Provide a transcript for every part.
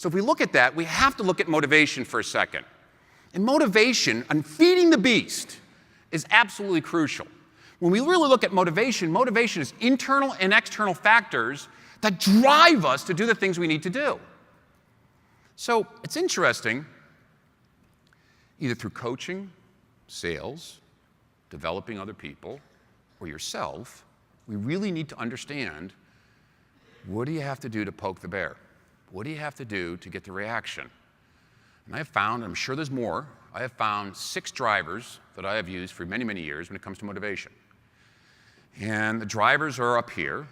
So if we look at that, we have to look at motivation for a second. And motivation, and feeding the beast, is absolutely crucial. When we really look at motivation, motivation is internal and external factors that drive us to do the things we need to do. So it's interesting, either through coaching, sales, developing other people, or yourself, we really need to understand, what do you have to do to poke the bear? What do you have to do to get the reaction? And I have found, I'm sure there's more, I have found 6 drivers that I have used for many, many years when it comes to motivation. And the drivers are up here.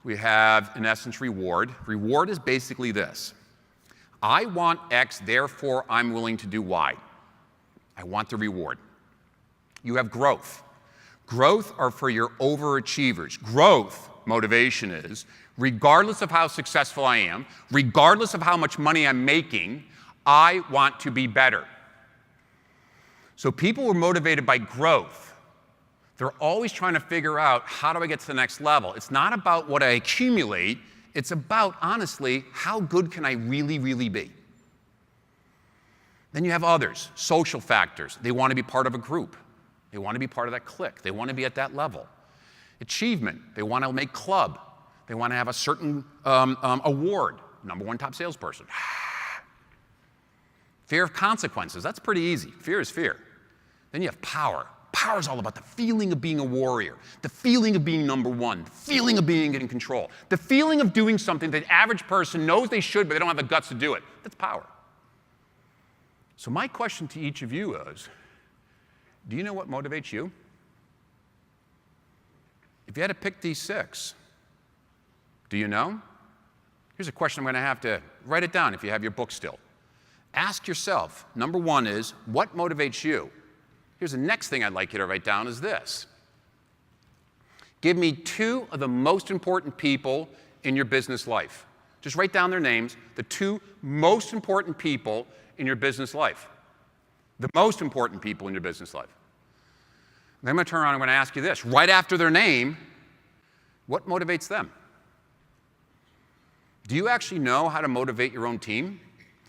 We have, in essence, reward. Reward is basically this. I want X, therefore I'm willing to do Y. I want the reward. You have growth. Growth are for your overachievers. Growth motivation is, regardless of how successful I am, regardless of how much money I'm making, I want to be better. So people who are motivated by growth, they're always trying to figure out, how do I get to the next level? It's not about what I accumulate. It's about, honestly, how good can I really, really be? Then you have others, social factors. They want to be part of a group. They want to be part of that clique. They want to be at that level. Achievement. They want to make club. They want to have a certain award. #1 top salesperson. Fear of consequences. That's pretty easy. Fear is fear. Then you have power. Power is all about the feeling of being a warrior, the feeling of being #1, the feeling of being in control, the feeling of doing something that the average person knows they should, but they don't have the guts to do it. That's power. So my question to each of you is, do you know what motivates you? If you had to pick these 6, do you know? Here's a question I'm going to have to write it down if you have your book still. Ask yourself, #1 is, what motivates you? Here's the next thing I'd like you to write down is this. Give me 2 of the most important people in your business life. Just write down their names, the 2 most important people in your business life. The most important people in your business life. Then I'm going to turn around and I'm going to ask you this. Right after their name, what motivates them? Do you actually know how to motivate your own team?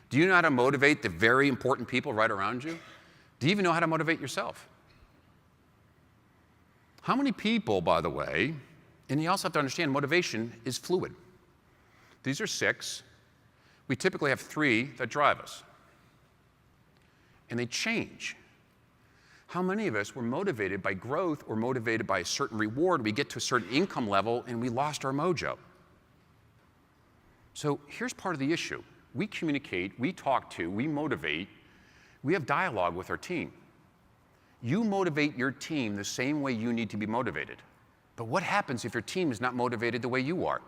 Do you know how to motivate the very important people right around you? Do you even know how to motivate yourself? How many people, by the way, and you also have to understand motivation is fluid. These are 6. We typically have 3 that drive us. And they change. How many of us were motivated by growth or motivated by a certain reward? We get to a certain income level and we lost our mojo. So here's part of the issue. We communicate, we talk to, we motivate, we have dialogue with our team. You motivate your team the same way you need to be motivated. But what happens if your team is not motivated the way you are?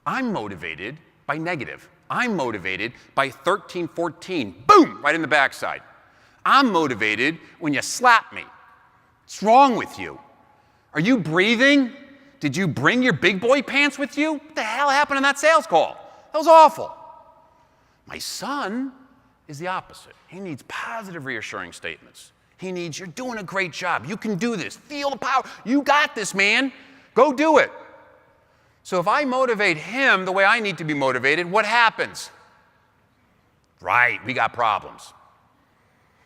I'm motivated by negative. I'm motivated by 13, 14, boom, right in the backside. I'm motivated when you slap me. What's wrong with you? Are you breathing? Did you bring your big boy pants with you? What the hell happened in that sales call? That was awful. My son is the opposite. He needs positive, reassuring statements. He needs, you're doing a great job. You can do this. Feel the power. You got this, man. Go do it. So if I motivate him the way I need to be motivated, what happens? Right, we got problems.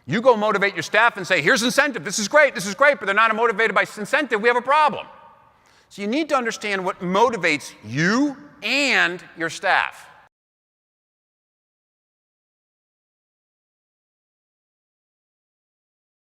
You go motivate your staff and say, here's incentive. This is great, but they're not motivated by incentive. We have a problem. So you need to understand what motivates you and your staff.